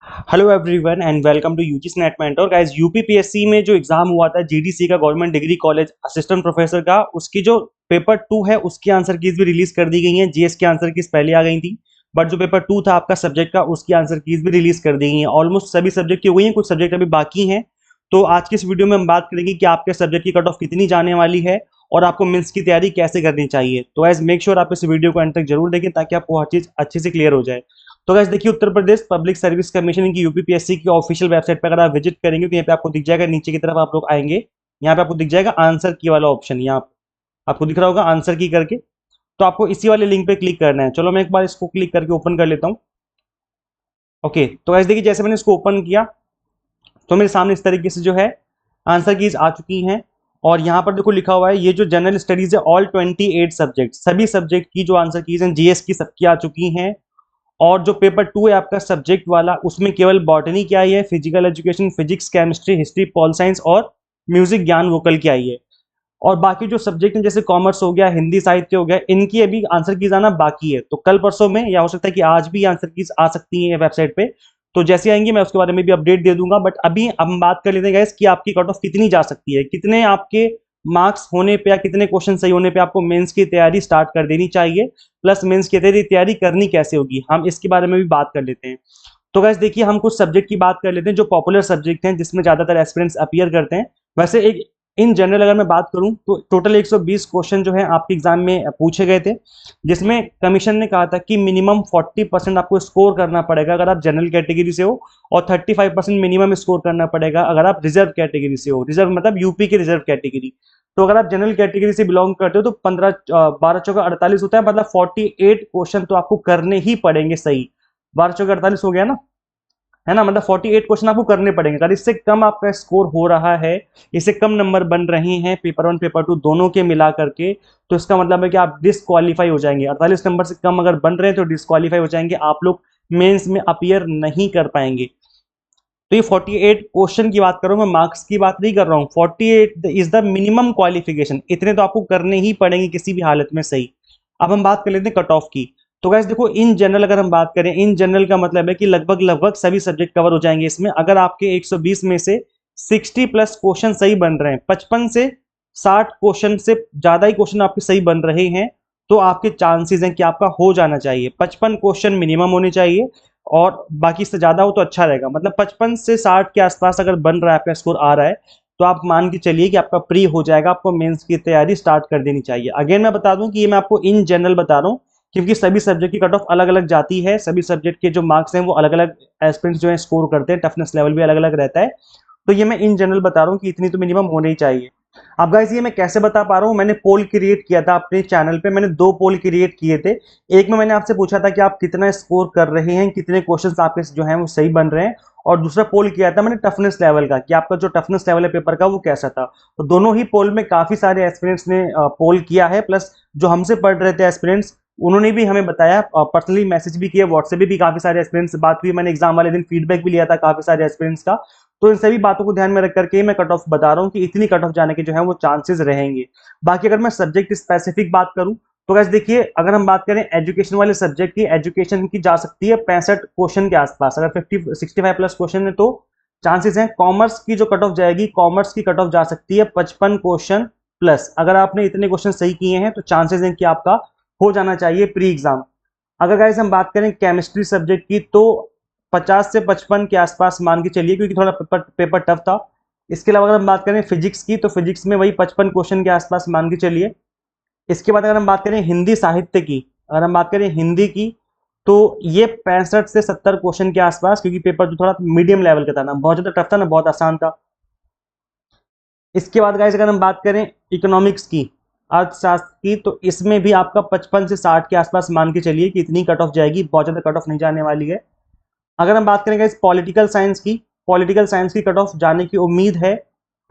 Hello everyone and welcome to UGC NET mentor. Guys, UPPSC में जो exam हुआ था जीडीसी का, government degree college assistant professor का, उसकी जो पेपर 2 है उसकी आंसर कीज भी रिलीज कर दी गई है। जीएस की आंसर कीज पहले आ गई थी, बट जो पेपर 2 था आपका सब्जेक्ट का, उसकी आंसर कीज भी रिलीज कर दी गई है। ऑलमोस्ट सभी सब्जेक्ट की हो गई है, कुछ सब्जेक्ट अभी बाकी हैं। तो आज की इस वीडियो में हम बात करेंगे कि आपके सब्जेक्ट की कट ऑफ कितनी जाने वाली है और आपको मेंस की तैयारी कैसे करनी चाहिए। तो गाइस मेक श्योर आप इस वीडियो को एंड तक जरूर देखें ताकि आपको हर चीज अच्छे से क्लियर हो जाए। तो गाइस देखिए, Uttar Pradesh public service commission की यूपीपीएससी की ऑफिशियल वेबसाइट पर अगर आप विजिट करेंगे तो यहाँ पे आपको दिख जाएगा, नीचे की तरफ आप लोग आएंगे, यहाँ पे आपको दिख जाएगा आंसर की वाला ऑप्शन। यहाँ आपको दिख रहा होगा आंसर की करके, तो आपको इसी वाले लिंक पे क्लिक करना है। चलो मैं एक बार इसको क्लिक करके ओपन कर लेता हूँ। ओके, तो गाइस देखिए, जैसे मैंने इसको ओपन किया तो मेरे सामने इस तरीके से जो है आंसर कीज आ चुकी हैं। और यहाँ पर देखो लिखा हुआ है, ये जो जनरल स्टडीज है ऑल 28 सब्जेक्ट, सभी सब्जेक्ट की जो आंसर कीज हैं जीएस की सबकी आ चुकी हैं। और जो पेपर 2 है आपका सब्जेक्ट वाला, उसमें केवल बॉटनी की आई है, physical education, physics, chemistry, history, pol science और म्यूजिक ज्ञान वोकल की आई है। और बाकी जो सब्जेक्ट हैं जैसे कॉमर्स हो गया, हिंदी साहित्य हो गया, इनकी अभी आंसर कीज आना बाकी है। तो कल परसों में, या हो सकता है कि आज भी आंसर कीज आ सकती है वेबसाइट पे। तो जैसे आएंगे मैं उसके बारे में भी अपडेट दे दूंगा। बट अभी हम बात कर लेते हैं गाइस कि आपकी कट ऑफ कितनी जा सकती है, कितने आपके मार्क्स होने पे या कितने क्वेश्चन सही होने पे आपको मेंस की तैयारी स्टार्ट कर देनी चाहिए, प्लस मेंस की तैयारी करनी कैसे होगी, हम इसके बारे में भी बात कर लेते हैं। तो गाइस देखिए, हम कुछ सब्जेक्ट की बात कर लेते हैं जो पॉपुलर सब्जेक्ट हैं, जिसमें ज्यादातर एस्पिरेंट्स अपीयर करते हैं। वैसे एक इन जनरल अगर मैं बात करूं तो टोटल 120 क्वेश्चन जो है आपके एग्जाम में पूछे गए थे, जिसमें कमीशन ने कहा था कि मिनिमम 40% आपको स्कोर करना पड़ेगा अगर आप जनरल कैटेगरी से हो, और 35% मिनिमम स्कोर करना पड़ेगा अगर आप रिजर्व कैटेगरी से हो। रिजर्व मतलब यूपी की रिजर्व कैटेगरी। तो अगर आप जनरल कैटेगरी से बिलोंग करते हो तो 15 12 चौका 48 होता है, मतलब 48 क्वेश्चन तो आपको करने ही पड़ेंगे सही। 12 चौका 48 हो गया ना, है ना, मतलब 48 क्वेश्चन आपको करने पड़ेंगे। अगर इससे कम आपका स्कोर हो रहा है, इससे कम नंबर बन रहे हैं पेपर 1 पेपर 2 दोनों के मिला करके, तो इसका मतलब है कि आप डिस्क्वालीफाई हो जाएंगे। 48 नंबर से कम अगर बन रहे हैं तो डिस्क्वालीफाई हो जाएंगे, आप लोग मेंस में अपीयर नहीं कर पाएंगे। तो ये 48 क्वेश्चन की बात कर रहा हूं, मैं मार्क्स की बात नहीं कर रहा हूं। 48 इज द मिनिमम क्वालिफिकेशन, इतने तो आपको करने ही पड़ेंगे किसी भी हालत में सही। अब हम बात कर लेते हैं कट ऑफ की। तो गाइस देखो, इन जनरल अगर हम बात करें, इन जनरल का मतलब है कि लगभग लगभग सभी सब्जेक्ट कवर हो जाएंगे इसमें। अगर आपके 120 में से 60 प्लस क्वेश्चन सही बन रहे हैं, 55 से 60 क्वेश्चन से ज्यादा ही क्वेश्चन आपके सही बन रहे हैं, तो आपके चांसेस हैं कि आपका हो जाना चाहिए। 55 क्वेश्चन मिनिमम होने चाहिए, और बाकी से ज्यादा हो तो अच्छा रहेगा। मतलब 55 से 60 के आसपास अगर बन रहा है, आपका स्कोर आ रहा है, तो आप मान के चलिए कि आपका प्री हो जाएगा, आपको मेंस की तैयारी स्टार्ट कर देनी चाहिए। अगेन मैं बता दूं कि ये मैं आपको इन जनरल बता रहा हूँ, क्योंकि सभी सब्जेक्ट की कट ऑफ अलग अलग जाती है, सभी सब्जेक्ट के जो मार्क्स हैं वो अलग अलग एस्पिरेंट्स जो है स्कोर करते हैं, टफनेस लेवल भी अलग अलग रहता है। तो ये मैं इन जनरल बता रहा हूँ कि इतनी तो मिनिमम होनी ही चाहिए। अब गाइस ये मैं कैसे बता पा रहा हूँ, मैंने पोल क्रिएट किया था अपने चैनल पे, मैंने 2 पोल क्रिएट किए थे। एक में मैंने आपसे पूछा था कि आप कितना स्कोर कर रहे हैं, कितने क्वेश्चंस आपके जो हैं वो सही बन रहे हैं, और दूसरा पोल किया था मैंने टफनेस लेवल का, कि आपका जो टफनेस लेवल है पेपर का वो कैसा था। तो दोनों ही पोल में काफी सारे एस्पिरेंट्स ने पोल किया है, प्लस जो हमसे पढ़ रहे थे एस्पिरेंट्स उन्होंने भी हमें बताया, पर्सनली मैसेज भी किया, व्हाट्सएप भी काफी सारे एस्पिरेंट्स से बात हुई, मैंने एग्जाम वाले दिन फीडबैक भी लिया था काफी सारे एस्पिरेंट्स का। तो इन सभी बातों को ध्यान में रख करके मैं कट ऑफ बता रहा हूँ कि इतनी कट ऑफ जाने के जो है वो चांसेस रहेंगे। बाकी अगर मैं सब्जेक्ट स्पेसिफिक बात करूं तो गाइस देखिए, अगर हम बात करें एजुकेशन वाले सब्जेक्ट की, एजुकेशन की जा सकती है 65 क्वेश्चन के आसपास। अगर 65 प्लस क्वेश्चन है तो चांसेस हैं। कॉमर्स की जो कट ऑफ जाएगी, कॉमर्स की कट ऑफ जा सकती है 55 क्वेश्चन प्लस। अगर आपने इतने क्वेश्चन सही किए हैं तो चांसेस हैं कि आपका हो जाना चाहिए प्री एग्जाम। अगर गाइस हम बात करें केमिस्ट्री सब्जेक्ट की, तो 50 से 55 के आसपास मान के चलिए, क्योंकि थोड़ा पेपर टफ था। इसके अलावा अगर हम बात करें फिजिक्स की, तो फिजिक्स में वही 55 क्वेश्चन के आसपास मान के चलिए। इसके बाद अगर हम बात करें हिंदी साहित्य की, अगर हम बात करें हिंदी की, तो ये 65 से 70 क्वेश्चन के आसपास, क्योंकि पेपर जो थोड़ा मीडियम लेवल का था ना, बहुत ज्यादा टफ था ना बहुत आसान था। इसके बाद गाइस अगर हम बात करें इकोनॉमिक्स की, अर्थशास्त्र की, तो इसमें भी आपका 55 से 60 के आसपास मान के चलिए कि इतनी कट ऑफ जाएगी, बहुत ज्यादा कट ऑफ नहीं जाने वाली है। अगर हम बात करेंगे इस पॉलिटिकल साइंस की, पॉलिटिकल साइंस की कट ऑफ जाने की उम्मीद है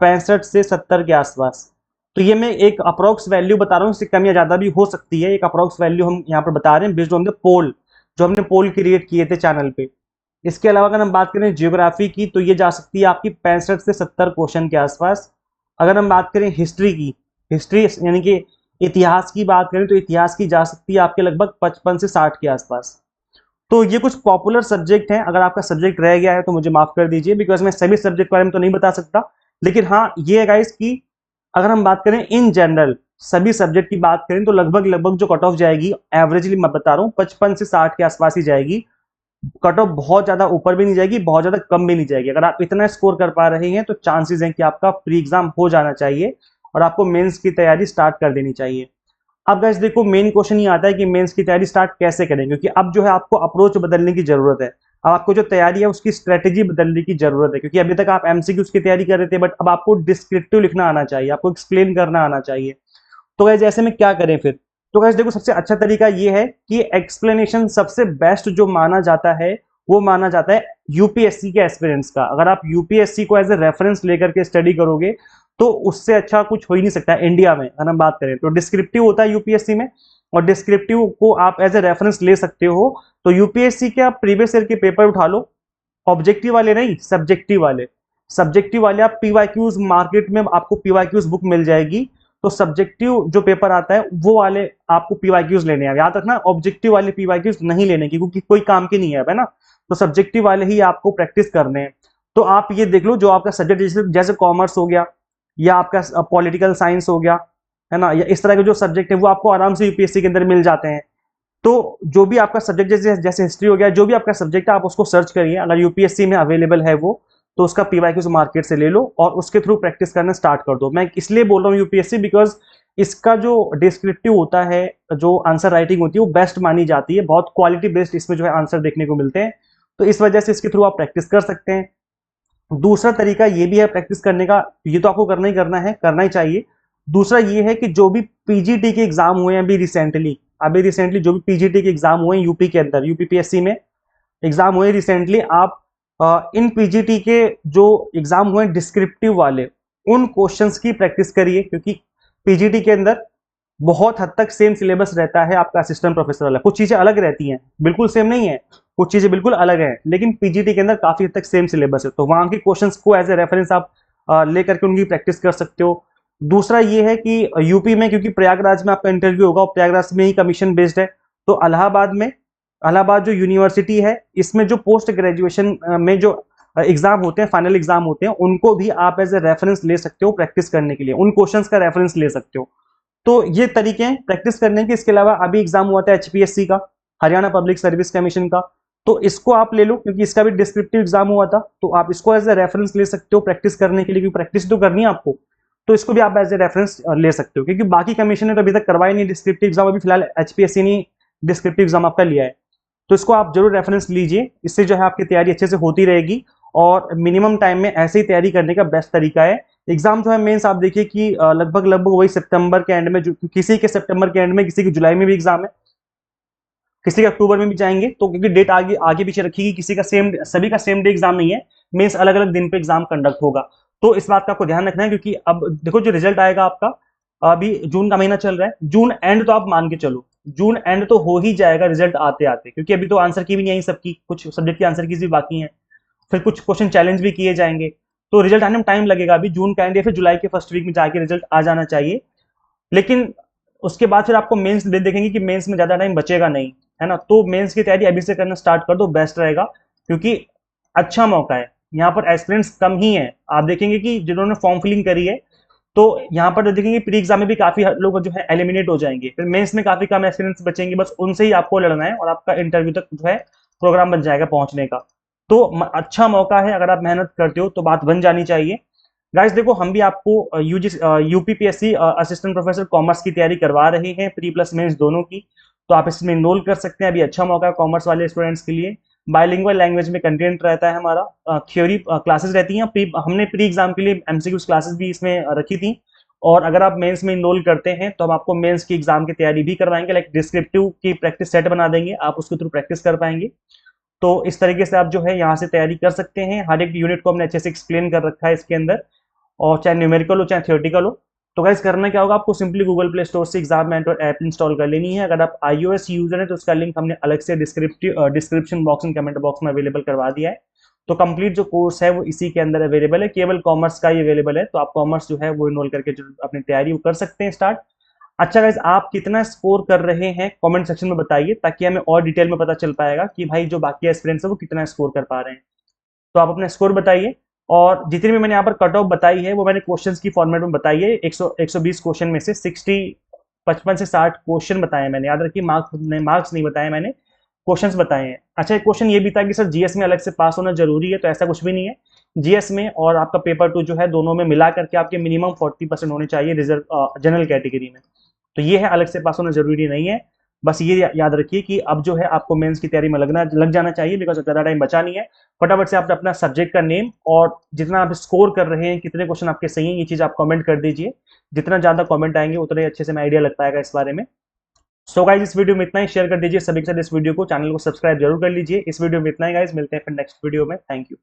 65 से 70 के आसपास। तो ये मैं एक अप्रोक्स वैल्यू बता रहा हूँ, इससे कम या ज्यादा भी हो सकती है। एक अप्रोक्स वैल्यू हम यहाँ पर बता रहे हैं बेस्ड ऑन द पोल, जो हमने पोल क्रिएट किए थे चैनल पे। इसके अलावा अगर हम बात करें जियोग्राफी की, तो ये जा सकती है आपकी 65 से 70 क्वेश्चन के आसपास। अगर हम बात करें हिस्ट्री की, हिस्ट्री यानी कि इतिहास की बात करें, तो इतिहास की जा सकती है आपके लगभग 55 से 60 के आसपास। तो ये कुछ पॉपुलर सब्जेक्ट हैं, अगर आपका सब्जेक्ट रह गया है तो मुझे माफ कर दीजिए, बिकॉज मैं सभी सब्जेक्ट के बारे में तो नहीं बता सकता। लेकिन हाँ ये है गाइस कि अगर हम बात करें इन जनरल सभी सब्जेक्ट की बात करें तो लगभग लगभग जो कट ऑफ जाएगी, एवरेजली मैं बता रहा हूँ 55 से 60 के आसपास ही जाएगी। कट ऑफ बहुत ज्यादा ऊपर भी नहीं जाएगी, बहुत ज्यादा कम भी नहीं जाएगी। अगर आप इतना स्कोर कर पा रहे हैं तो चांसेस हैं कि आपका प्री एग्जाम हो जाना चाहिए और आपको मेंस की तैयारी स्टार्ट कर देनी चाहिए। अब गाइस देखो मेन क्वेश्चन ये आता है कि मेंस की तैयारी स्टार्ट कैसे करें, क्योंकि अब जो है आपको अप्रोच बदलने की जरूरत है। अब आपको जो तैयारी है उसकी स्ट्रेटेजी बदलने की जरूरत है, क्योंकि अभी तक आप एमसीक्यूज की तैयारी कर रहे थे, बट अब आपको डिस्क्रिप्टिव लिखना आना चाहिए, आपको एक्सप्लेन करना आना चाहिए। तो गाइस ऐसे में क्या करें फिर? तो गाइस देखो सबसे अच्छा तरीका ये है कि एक्सप्लेनेशन सबसे बेस्ट जो माना जाता है वो माना जाता है यूपीएससी के एस्पिरेंट्स का। अगर आप यूपीएससी को एज ए रेफरेंस लेकर के स्टडी करोगे तो उससे अच्छा कुछ हो ही नहीं सकता इंडिया में। अगर हम बात करें तो डिस्क्रिप्टिव होता है यूपीएससी में, और डिस्क्रिप्टिव को आप एज ए रेफरेंस ले सकते हो। तो यूपीएससी के आप प्रीवियस ईयर के पेपर उठा लो, ऑब्जेक्टिव वाले नहीं, सब्जेक्टिव वाले। सब्जेक्टिव वाले आप पीवाईक्यूज मार्केट में आपको पीवाईक्यूज बुक मिल जाएगी। तो सब्जेक्टिव जो पेपर आता है वो वाले आपको पीवाईक्यूज लेने हैं, याद रखना ऑब्जेक्टिव वाले पीवाईक्यूज नहीं लेने की, क्योंकि कोई काम की नहीं है ना। तो सब्जेक्टिव वाले ही आपको प्रैक्टिस करने हैं। तो आप ये देख लो जो आपका सब्जेक्ट जैसे कॉमर्स हो गया या आपका पॉलिटिकल साइंस हो गया, है ना, या इस तरह के जो सब्जेक्ट है वो आपको आराम से यूपीएससी के अंदर मिल जाते हैं। तो जो भी आपका सब्जेक्ट जैसे जैसे हिस्ट्री हो गया, जो भी आपका सब्जेक्ट है आप उसको सर्च करिए, अगर यूपीएससी में अवेलेबल है वो तो उसका पीवाईक्यूज मार्केट से ले लो और उसके थ्रू प्रैक्टिस करना स्टार्ट कर दो। मैं इसलिए बोल रहा हूँ यूपीएससी बिकॉज इसका जो डिस्क्रिप्टिव होता है, जो आंसर राइटिंग होती है वो बेस्ट मानी जाती है, बहुत क्वालिटी बेस्ड इसमें जो है आंसर देखने को मिलते हैं। तो इस वजह से इसके थ्रू आप प्रैक्टिस कर सकते हैं। दूसरा तरीका ये भी है प्रैक्टिस करने का, ये तो आपको करना ही करना है, करना ही चाहिए। दूसरा ये है कि जो भी पीजीटी के एग्जाम हुए हैं अभी रिसेंटली जो भी पीजीटी के एग्जाम हुए हैं यूपी के अंदर, यूपीपीएससी में एग्जाम हुए रिसेंटली, आप इन पीजीटी के जो एग्जाम हुए डिस्क्रिप्टिव वाले उन क्वेश्चंस की प्रैक्टिस करिए, क्योंकि पीजीटी के अंदर बहुत हद तक सेम सिलेबस रहता है आपका असिस्टेंट प्रोफेसर वाला। कुछ चीजें अलग रहती हैं, बिल्कुल सेम नहीं है, कुछ चीजें बिल्कुल अलग हैं, लेकिन पीजीटी के अंदर काफी हद तक सेम सिलेबस है। तो वहां के क्वेश्चंस को एज ए रेफरेंस आप लेकर के उनकी प्रैक्टिस कर सकते हो। दूसरा ये है कि यूपी में, क्योंकि प्रयागराज में आपका इंटरव्यू होगा और प्रयागराज में ही कमीशन बेस्ड है, तो इलाहाबाद जो यूनिवर्सिटी है इसमें जो पोस्ट ग्रेजुएशन में जो एग्जाम होते हैं, फाइनल एग्जाम होते हैं, उनको भी आप एज ए रेफरेंस ले सकते हो प्रैक्टिस करने के लिए, उन क्वेश्चंस का रेफरेंस ले सकते हो। तो ये तरीके हैं प्रैक्टिस करने के। इसके अलावा अभी एग्जाम हुआ था एचपीएससी का, हरियाणा पब्लिक सर्विस कमीशन का, तो इसको आप ले लो क्योंकि इसका भी डिस्क्रिप्टिव एग्जाम हुआ था, तो आप इसको एज ए रेफरेंस ले सकते हो प्रैक्टिस करने के लिए, क्योंकि प्रैक्टिस तो करनी है आपको। तो इसको भी आप एज ए रेफरेंस ले सकते हो, क्योंकि बाकी कमीशन ने तो अभी तक करवाई नहीं डिस्क्रिप्टिव एग्जाम, अभी फिलहाल एचपीएससी ने डिस्क्रिप्टिव एग्जाम आपका लिया है। तो इसको आप जरूर रेफरेंस लीजिए, इससे जो है आपकी तैयारी अच्छे से होती रहेगी और मिनिमम टाइम में ऐसे ही तैयारी करने का बेस्ट तरीका है। एग्जाम जो है मेंस आप देखिए कि लगभग लगभग वही सितंबर के एंड में, जो किसी के सितंबर के एंड में, किसी के जुलाई में भी एग्जाम है, किसी के अक्टूबर में भी जाएंगे, तो क्योंकि डेट आगे आगे पीछे रखी, किसी का सेम, सभी का सेम डे एग्जाम नहीं है, मेंस अलग अलग दिन पे एग्जाम कंडक्ट होगा। तो इस बात का आपको ध्यान रखना है, क्योंकि अब देखो जो रिजल्ट आएगा आपका, अभी जून का महीना चल रहा है, जून एंड तो आप मान के चलो, जून एंड तो हो ही जाएगा रिजल्ट आते आते, क्योंकि अभी तो आंसर की भी नहीं आई सबकी, कुछ सब्जेक्ट की आंसर की भी बाकी है, फिर कुछ क्वेश्चन चैलेंज भी किए जाएंगे, तो रिजल्ट आने में टाइम लगेगा। अभी जून का एंड या फिर जुलाई के फर्स्ट वीक में जाके रिजल्ट आ जाना चाहिए। लेकिन उसके बाद फिर आपको मेंस देखेंगे कि मेंस में ज्यादा टाइम बचेगा नहीं, है ना। तो मेंस की तैयारी अभी से करना स्टार्ट कर दो, बेस्ट रहेगा, क्योंकि अच्छा मौका है। यहाँ पर एस्पिरेंट्स कम ही है, आप देखेंगे कि जिन्होंने फॉर्म फिलिंग करी है, तो यहाँ पर देखेंगे प्री एग्जाम में भी काफी लोग जो है एलिमिनेट हो जाएंगे, फिर मेंस में काफी कम एस्पिरेंट्स बचेंगे, बस उनसे ही आपको लड़ना है और आपका इंटरव्यू तक जो है प्रोग्राम बन जाएगा पहुंचने का। तो अच्छा मौका है, अगर आप मेहनत करते हो तो बात बन जानी चाहिए। गाइस देखो हम भी आपको यूपीपीएससी असिस्टेंट प्रोफेसर कॉमर्स की तैयारी करवा रहे हैं, प्री प्लस मेंस दोनों की, तो आप इसमें इनरोल कर सकते हैं, अभी अच्छा मौका है कॉमर्स वाले स्टूडेंट्स के लिए। बाइलिंगुअल लैंग्वेज में कंटेंट रहता है हमारा, थ्योरी क्लासेस रहती हैं, हमने प्री एग्जाम के लिए एमसीक्यूज क्लासेस भी इसमें रखी थी, और अगर आप मेंस में इनरोल करते हैं तो हम आपको मेंस की एग्जाम की तैयारी भी करवाएंगे, लाइक डिस्क्रिप्टिव की प्रैक्टिस सेट बना देंगे, आप उसके थ्रू प्रैक्टिस कर पाएंगे। तो इस तरीके से आप जो है यहाँ से तैयारी कर सकते हैं, हर एक यूनिट को हमने अच्छे से एक्सप्लेन कर रखा है इसके अंदर, और चाहे न्यूमेरिकल हो चाहे थियोरेटिकल हो। तो गाइस करना क्या होगा, आपको सिंपली गूगल प्ले स्टोर से एग्जाम मेंटर ऐप इंस्टॉल कर लेनी है। अगर आप iOS यूजर हैं तो उसका लिंक हमने अलग से description box and comment box में अवेलेबल करवा दिया है। तो कंप्लीट जो कोर्स है वो इसी के अंदर अवेलेबल है, केवल कॉमर्स का ही अवेलेबल है, तो आप कॉमर्स जो है वो इनरोल करके जो अपनी तैयारी कर सकते हैं स्टार्ट। अच्छा गाइज, आप कितना स्कोर कर रहे हैं कमेंट सेक्शन में बताइए, ताकि हमें और डिटेल में पता चल पाएगा कि भाई जो बाकी एस्पिरेंट्स है वो कितना स्कोर कर पा रहे हैं। तो आप अपना स्कोर बताइए। और जितनी भी मैंने यहाँ पर कट ऑफ बताई है वो मैंने क्वेश्चंस की फॉर्मेट में बताई है। 120 क्वेश्चन में से 55 से 60 क्वेश्चन बताए मैंने, याद रखिए, मार्क्स नहीं बताए मैंने, क्वेश्चंस बताए हैं। अच्छा, एक क्वेश्चन ये भी था कि सर जीएस में अलग से पास होना जरूरी है, तो ऐसा कुछ भी नहीं है। जीएस में और आपका पेपर 2 जो है, दोनों में मिला करके आपके मिनिमम 40% होने चाहिए रिजर्व जनरल कैटेगरी में। तो ये है, अलग से पास होना जरूरी नहीं है। बस ये याद रखिए कि अब जो है आपको मेंस की तैयारी में लग जाना चाहिए, बिकॉज ज़्यादा टाइम बचा नहीं है। फटाफट से आप अपना सब्जेक्ट का नेम और जितना आप स्कोर कर रहे हैं, कितने क्वेश्चन आपके सही हैं, ये चीज़ आप कमेंट कर दीजिए। जितना ज़्यादा कमेंट आएंगे उतना ही अच्छे से मैं आइडिया लग पाएगा इस बारे में। सो गाइज, इस वीडियो में इतना ही। शेयर कर दीजिए सभी के साथ इस वीडियो को, चैनल को सब्सक्राइब जरूर कर लीजिए। इस वीडियो में इतना ही गाइज, मिलते हैं फिर नेक्स्ट वीडियो में। Thank you.